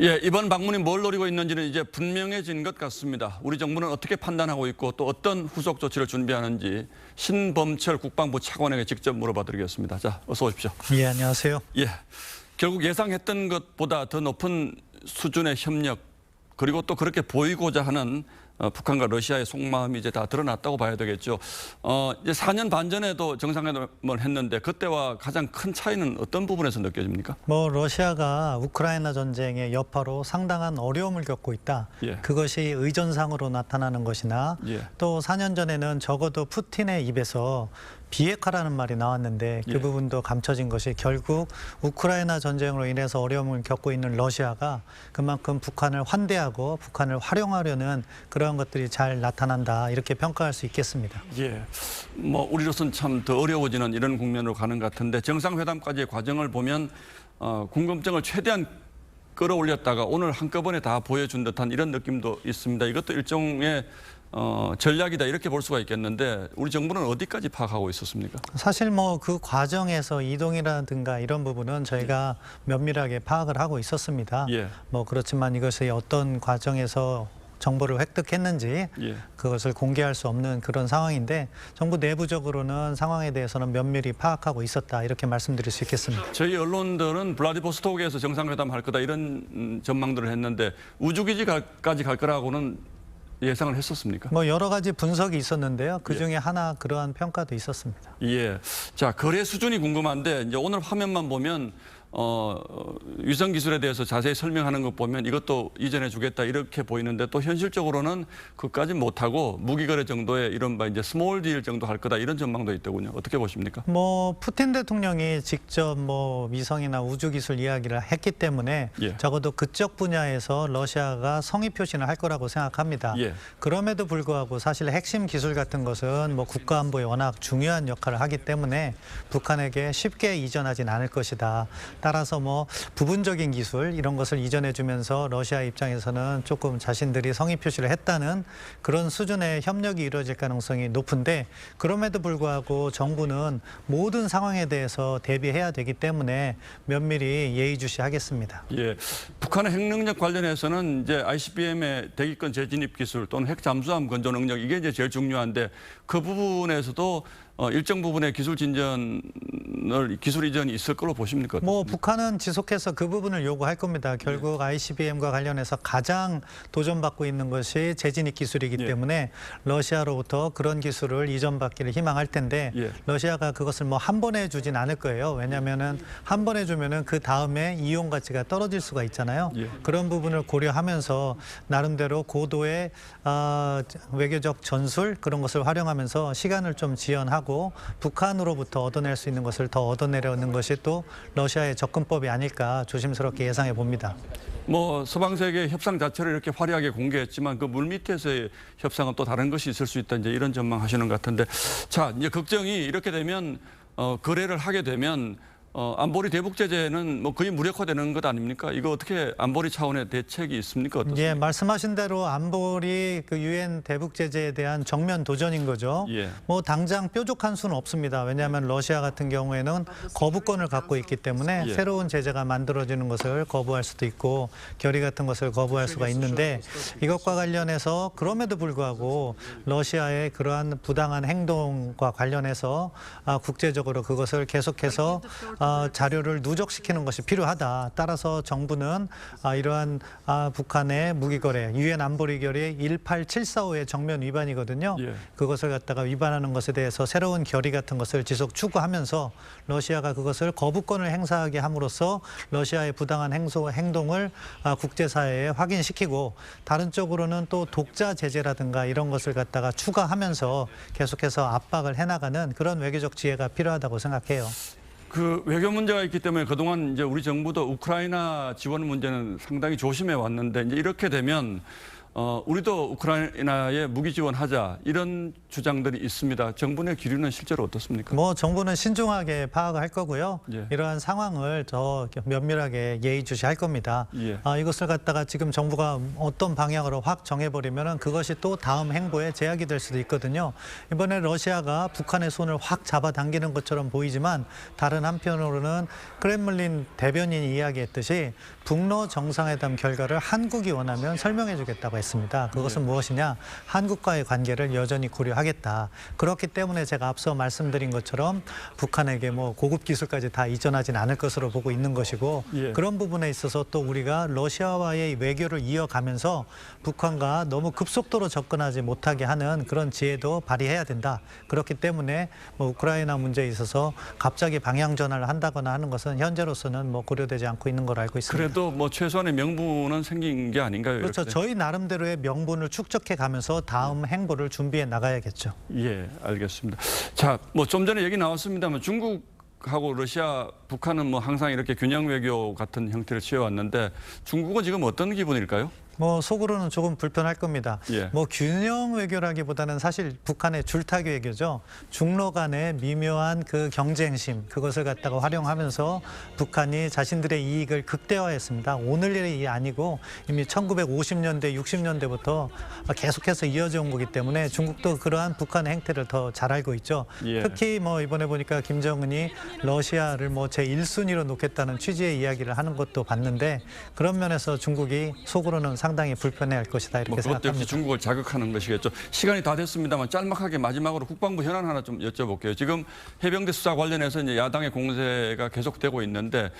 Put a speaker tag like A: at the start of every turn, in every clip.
A: 예, 이번 방문이 뭘 노리고 있는지는 이제 분명해진 것 같습니다. 우리 정부는 어떻게 판단하고 있고 또 어떤 후속 조치를 준비하는지 신범철 국방부 차관에게 직접 물어봐 드리겠습니다. 자, 어서 오십시오.
B: 예, 안녕하세요.
A: 예, 결국 예상했던 것보다 더 높은 수준의 협력 그리고 또 그렇게 보이고자 하는 북한과 러시아의 속마음이 이제 다 드러났다고 봐야 되겠죠. 이제 4년 반 전에도 정상회담을 했는데 그때와 가장 큰 차이는 어떤 부분에서 느껴집니까?
B: 러시아가 우크라이나 전쟁의 여파로 상당한 어려움을 겪고 있다.
A: 예.
B: 그것이 의전상으로 나타나는 것이나
A: 예.
B: 또 4년 전에는 적어도 푸틴의 입에서 비핵화라는 말이 나왔는데 그
A: 예.
B: 부분도 감춰진 것이 결국 우크라이나 전쟁으로 인해서 어려움을 겪고 있는 러시아가 그만큼 북한을 환대하고 북한을 활용하려는 그런 것들이 잘 나타난다 이렇게 평가할 수 있겠습니다.
A: 예, 우리로서는 참 더 어려워지는 이런 국면으로 가는 것 같은데 정상회담까지의 과정을 보면 궁금증을 최대한 끌어올렸다가 오늘 한꺼번에 다 보여준 듯한 이런 느낌도 있습니다. 이것도 일종의 전략이다 이렇게 볼 수가 있겠는데 우리 정부는 어디까지 파악하고 있었습니까?
B: 사실 그 과정에서 이동이라든가 이런 부분은 저희가 면밀하게 파악을 하고 있었습니다.
A: 예.
B: 그렇지만 이것이 어떤 과정에서 정보를 획득했는지
A: 예.
B: 그것을 공개할 수 없는 그런 상황인데 정부 내부적으로는 상황에 대해서는 면밀히 파악하고 있었다 이렇게 말씀드릴 수 있겠습니다.
A: 저희 언론들은 블라디보스토크에서 정상회담 할 거다 이런 전망들을 했는데 우주기지까지 갈 거라고는 예상을 했었습니까?
B: 여러 가지 분석이 있었는데요. 그중에 하나 그러한 평가도 있었습니다.
A: 예. 자, 거래 수준이 궁금한데 이제 오늘 화면만 보면 위성 기술에 대해서 자세히 설명하는 것 보면 이것도 이전해 주겠다 이렇게 보이는데 또 현실적으로는 그까지 못하고 무기 거래 정도의 이른바 이제 스몰 딜 정도 할 거다 이런 전망도 있더군요. 어떻게 보십니까?
B: 푸틴 대통령이 직접 위성이나 우주 기술 이야기를 했기 때문에
A: 예.
B: 적어도 그쪽 분야에서 러시아가 성의 표시는 할 거라고 생각합니다.
A: 예.
B: 그럼에도 불구하고 사실 핵심 기술 같은 것은 국가 안보에 워낙 중요한 역할을 하기 때문에 북한에게 쉽게 이전하진 않을 것이다. 따라서 부분적인 기술 이런 것을 이전해주면서 러시아 입장에서는 조금 자신들이 성의 표시를 했다는 그런 수준의 협력이 이루어질 가능성이 높은데 그럼에도 불구하고 정부는 모든 상황에 대해서 대비해야 되기 때문에 면밀히 예의주시하겠습니다.
A: 예, 북한의 핵 능력 관련해서는 이제 ICBM의 대기권 재진입 기술 또는 핵 잠수함 건조 능력 이게 이제 제일 중요한데 그 부분에서도 일정 부분의 기술 이전이 있을 걸로 보십니까?
B: 북한은 지속해서 그 부분을 요구할 겁니다. 결국 ICBM과 관련해서 가장 도전받고 있는 것이 재진입 기술이기 때문에 러시아로부터 그런 기술을 이전받기를 희망할 텐데 러시아가 그것을 한 번에 주진 않을 거예요. 왜냐하면은 한 번에 주면은 그 다음에 이용 가치가 떨어질 수가 있잖아요. 그런 부분을 고려하면서 나름대로 고도의 외교적 전술 그런 것을 활용하면서 시간을 좀 지연하고 북한으로부터 얻어낼 수 있는 것을 더 얻어내려는 것이 또 러시아의 접근법이 아닐까 조심스럽게 예상해 봅니다.
A: 서방 세계 협상 자체를 이렇게 화려하게 공개했지만 그 물밑에서의 협상은 또 다른 것이 있을 수 있다 이제 이런 전망하시는 것 같은데 자 이제 걱정이 이렇게 되면 거래를 하게 되면 안보리 대북 제재는 거의 무력화되는 것 아닙니까? 이거 어떻게 안보리 차원의 대책이 있습니까? 어떻습니까?
B: 예, 말씀하신 대로 안보리 유엔 대북 제재에 대한 정면 도전인 거죠.
A: 예.
B: 당장 뾰족한 수는 없습니다. 왜냐하면 러시아 같은 경우에는 거부권을 갖고 있기 때문에 새로운 제재가 만들어지는 것을 거부할 수도 있고 결의 같은 것을 거부할 수가 있는데 이것과 관련해서 그럼에도 불구하고 러시아의 그러한 부당한 행동과 관련해서 국제적으로 그것을 계속해서 자료를 누적시키는 것이 필요하다. 따라서 정부는 이러한 북한의 무기거래, 유엔 안보리 결의 18745의 정면 위반이거든요. 그것을 갖다가 위반하는 것에 대해서 새로운 결의 같은 것을 지속 추구하면서 러시아가 그것을 거부권을 행사하게 함으로써 러시아의 부당한 행동을 국제사회에 확인시키고 다른 쪽으로는 또 독자 제재라든가 이런 것을 갖다가 추가하면서 계속해서 압박을 해나가는 그런 외교적 지혜가 필요하다고 생각해요.
A: 그 외교 문제가 있기 때문에 그동안 이제 우리 정부도 우크라이나 지원 문제는 상당히 조심해 왔는데 이제 이렇게 되면 우리도 우크라이나에 무기 지원하자 이런 주장들이 있습니다. 정부 내 기류는 실제로 어떻습니까?
B: 뭐 정부는 신중하게 파악할 거고요.
A: 예.
B: 이러한 상황을 더 면밀하게 예의주시할 겁니다.
A: 예.
B: 이것을 갖다가 지금 정부가 어떤 방향으로 확 정해버리면은 그것이 또 다음 행보에 제약이 될 수도 있거든요. 이번에 러시아가 북한의 손을 확 잡아당기는 것처럼 보이지만 다른 한편으로는 크렘린린 대변인이 이야기했듯이 북러 정상회담 결과를 한국이 원하면 설명해주겠다고 했습니다. 그것은 무엇이냐? 한국과의 관계를 여전히 고려하겠다. 그렇기 때문에 제가 앞서 말씀드린 것처럼 북한에게 뭐 고급 기술까지 다 이전하진 않을 것으로 보고 있는 것이고
A: 예.
B: 그런 부분에 있어서 또 우리가 러시아와의 외교를 이어가면서 북한과 너무 급속도로 접근하지 못하게 하는 그런 지혜도 발휘해야 된다. 그렇기 때문에 뭐 우크라이나 문제에 있어서 갑자기 방향 전환을 한다거나 하는 것은 현재로서는 뭐 고려되지 않고 있는 걸로 알고 있습니다.
A: 그래도 뭐 최소한의 명분은 생긴 게 아닌가요?
B: 그렇죠.
A: 이렇게?
B: 저희 나름대로의 명분을 축적해 가면서 다음 행보를 준비해 나가야겠죠.
A: 예, 알겠습니다. 자, 뭐 좀 전에 얘기 나왔습니다만 중국하고 러시아, 북한은 뭐 항상 이렇게 균형 외교 같은 형태를 취해왔는데 중국은 지금 어떤 기분일까요?
B: 뭐 속으로는 조금 불편할 겁니다.
A: 예.
B: 뭐 균형 외교라기보다는 사실 북한의 줄타기 외교죠. 중러 간의 미묘한 그 경쟁심 그것을 갖다가 활용하면서 북한이 자신들의 이익을 극대화했습니다. 오늘 일이 아니고 이미 1950년대, 60년대부터 계속해서 이어져 온 거기 때문에 중국도 그러한 북한의 행태를 더 잘 알고 있죠.
A: 예.
B: 특히 뭐 이번에 보니까 김정은이 러시아를 뭐 제1순위로 놓겠다는 취지의 이야기를 하는 것도 봤는데 그런 면에서 중국이 속으로는 상당히 불편해할 것이다 이렇게
A: 뭐 그것도
B: 생각합니다.
A: 역시 중국을 자극하는 것이겠죠. 시간이 다 됐습니다만 짤막하게 마지막으로 국방부 현안 하나 좀 여쭤볼게요. 지금 해병대 수사 관련해서 이제 야당의 공세가 계속되고 있는데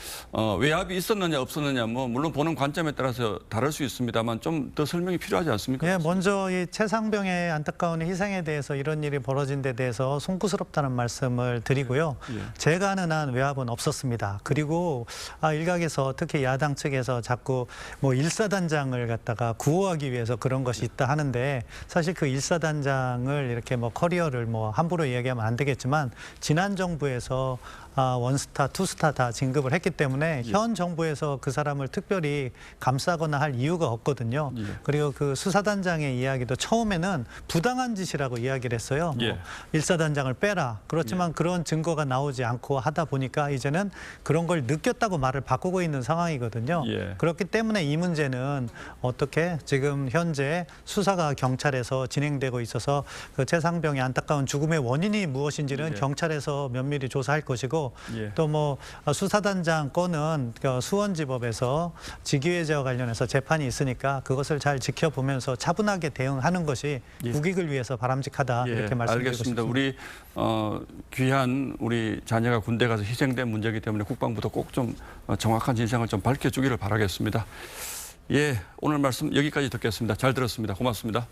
A: 외압이 있었느냐 없었느냐 뭐 물론 보는 관점에 따라서 다를 수 있습니다만 좀 더 설명이 필요하지 않습니까?
B: 예, 먼저 이 최상병의 안타까운 희생에 대해서 이런 일이 벌어진 데 대해서 송구스럽다는 말씀을 드리고요.
A: 예.
B: 제가 아는 한 외압은 없었습니다. 그리고 일각에서 특히 야당 측에서 자꾸 뭐 일사단장을 갖다가 구호하기 위해서 그런 것이 있다 하는데 사실 그 일사단장을 이렇게 뭐 커리어를 뭐 함부로 이야기하면 안 되겠지만 지난 정부에서 원스타, 투스타 다 진급을 했기 때문에 현 정부에서 그 사람을 특별히 감싸거나 할 이유가 없거든요.
A: 예.
B: 그리고 그 수사단장의 이야기도 처음에는 부당한 짓이라고 이야기를 했어요.
A: 예.
B: 뭐 일사단장을 빼라. 그렇지만 그런 증거가 나오지 않고 하다 보니까 이제는 그런 걸 느꼈다고 말을 바꾸고 있는 상황이거든요.
A: 예.
B: 그렇기 때문에 이 문제는 어떻게 지금 현재 수사가 경찰에서 진행되고 있어서 그 최상병의 안타까운 죽음의 원인이 무엇인지는
A: 예.
B: 경찰에서 면밀히 조사할 것이고
A: 예.
B: 또 뭐 수사단장 건은 그 수원지법에서 직위해제와 관련해서 재판이 있으니까 그것을 잘 지켜보면서 차분하게 대응하는 것이
A: 예.
B: 국익을 위해서 바람직하다 이렇게 말씀드리고
A: 알겠습니다.
B: 싶습니다.
A: 우리 귀한 우리 자녀가 군대 가서 희생된 문제이기 때문에 국방부도 꼭 좀 정확한 진상을 좀 밝혀주기를 바라겠습니다. 예, 오늘 말씀 여기까지 듣겠습니다. 잘 들었습니다. 고맙습니다.